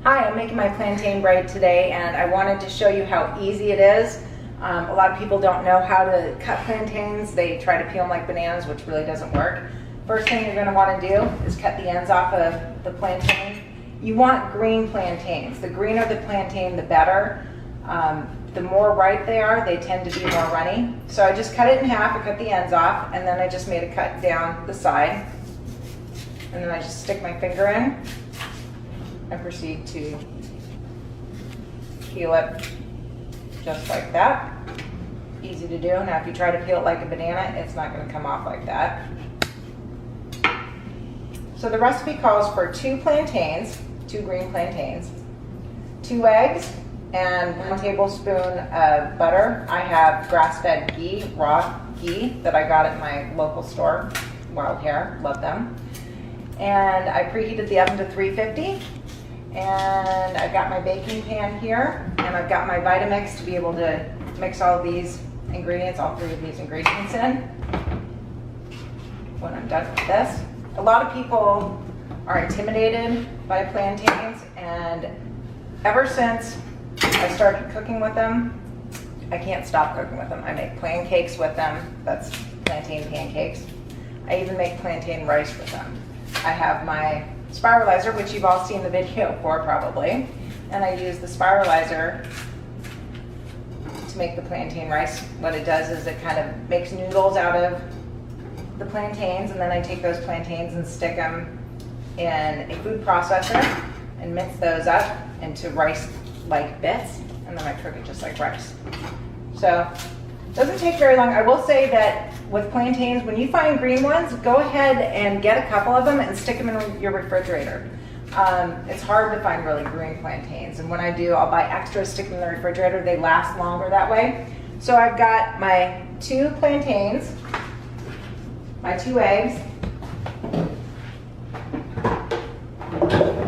Hi, I'm making my plantain bread today, and I wanted to show you how easy it is. A lot of people don't know how to cut plantains. They try to peel them like bananas, which really doesn't work. First thing you're going to want to do is cut the ends off of the plantain. You want green plantains. The greener the plantain, the better. The more ripe they are, they tend to be more runny. So I just cut it in half, I cut the ends off, and then I just made a cut down the side. And then I just stick my finger in and proceed to peel it just like that. Easy to do. Now if you try to peel it like a banana, it's not going to come off like that. So the recipe calls for 2 plantains, 2 green plantains, 2 eggs, and 1 tablespoon of butter. I have grass-fed ghee, raw ghee, that I got at my local store, Wild Hair, love them. And I preheated the oven to 350. And I've got my baking pan here, and I've got my Vitamix to be able to mix all of these ingredients, all 3 of these ingredients in when I'm done with this. A lot of people are intimidated by plantains, and ever since I started cooking with them, I can't stop cooking with them. I make pancakes with them. That's plantain pancakes. I even make plantain rice with them. I have my spiralizer, which you've all seen the video for probably, and I use the spiralizer to make the plantain rice. What it does is it kind of makes noodles out of the plantains, and then I take those plantains and stick them in a food processor and mix those up into rice-like bits, and then I cook it just like rice. So it doesn't take very long. I will say that with plantains, when you find green ones, go ahead and get a couple of them and stick them in your refrigerator. It's hard to find really green plantains, and when I do, I'll buy extras, stick them in the refrigerator. They last longer that way. So I've got my 2 plantains, my 2 eggs,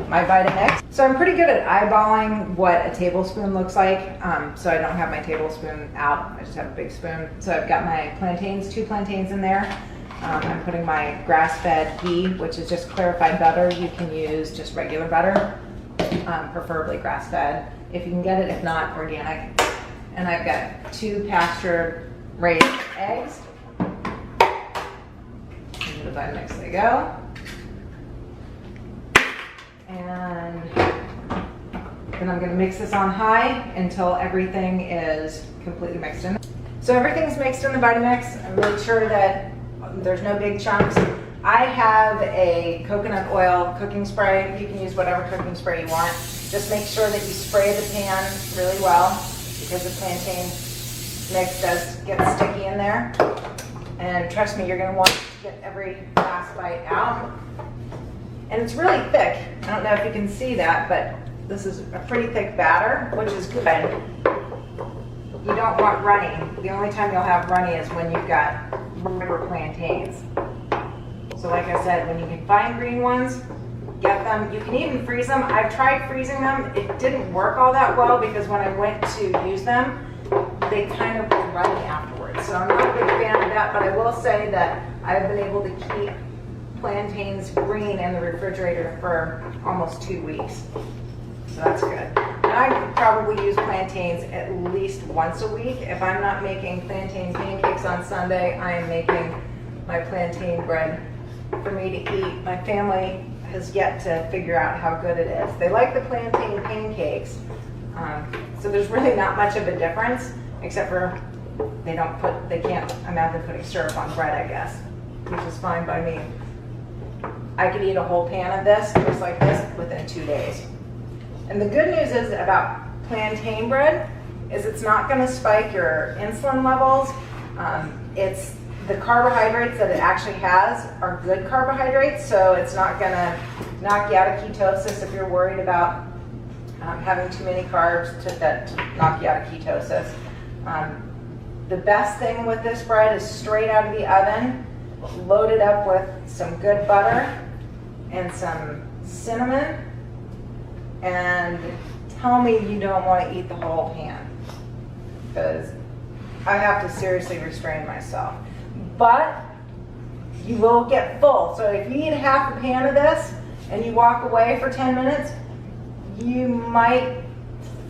my Vitamix. So I'm pretty good at eyeballing what a tablespoon looks like, so I don't have my tablespoon out, I just have a big spoon. So I've got my plantains, 2 plantains in there. I'm putting my grass-fed ghee, which is just clarified butter. You can use just regular butter, preferably grass-fed if you can get it, if not organic. And I've got 2 pasture-raised eggs. Into the Vitamix they go. And then I'm going to mix this on high until everything is completely mixed in. So everything's mixed in the Vitamix. I'm really sure that there's no big chunks. I have a coconut oil cooking spray. You can use whatever cooking spray you want. Just make sure that you spray the pan really well, because the plantain mix does get sticky in there. And trust me, you're going to want to get every last bite out. And it's really thick. I don't know if you can see that, but this is a pretty thick batter, which is good. You don't want runny. The only time you'll have runny is when you've got riper plantains. So like I said, when you can find green ones, get them. You can even freeze them. I've tried freezing them. It didn't work all that well, because when I went to use them, they kind of were runny afterwards. So I'm not a big fan of that, but I will say that I've been able to keep plantains green in the refrigerator for almost 2 weeks. So that's good. And I probably use plantains at least once a week. If I'm not making plantain pancakes on Sunday, I am making my plantain bread for me to eat. My family has yet to figure out how good it is. They like the plantain pancakes, so there's really not much of a difference, except for they can't imagine putting syrup on bread, I guess, which is fine by me. I could eat a whole pan of this, just like this, within 2 days. And the good news is about plantain bread is it's not going to spike your insulin levels. It's the carbohydrates that it actually has are good carbohydrates, so it's not going to knock you out of ketosis if you're worried about having too many carbs to knock you out of ketosis. The best thing with this bread is straight out of the oven, loaded up with some good butter and some cinnamon, and tell me you don't want to eat the whole pan, because I have to seriously restrain myself. But you will get full. So if you eat half a pan of this and you walk away for 10 minutes, you might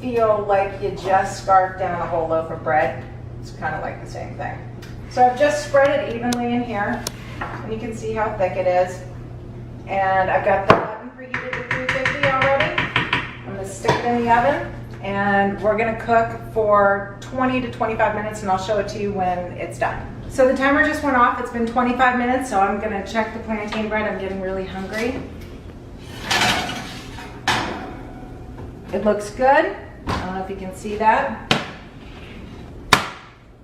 feel like you just scarfed down a whole loaf of bread. It's kind of like the same thing. So I've just spread it evenly in here, and you can see how thick it is. And I've got the oven preheated to 350 already. I'm gonna stick it in the oven, and we're gonna cook for 20 to 25 minutes, and I'll show it to you when it's done. So the timer just went off. It's been 25 minutes, so I'm gonna check the plantain bread. I'm getting really hungry. It looks good. I don't know if you can see that.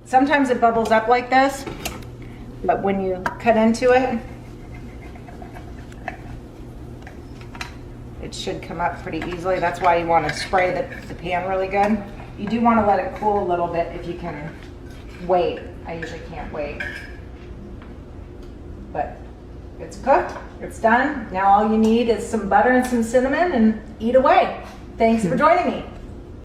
Sometimes it bubbles up like this, but when you cut into it, it should come up pretty easily. That's why you want to spray the pan really good. You do want to let it cool a little bit if you can wait. I usually can't wait. But it's cooked, it's done. Now all you need is some butter and some cinnamon, and eat away. Thanks for joining me.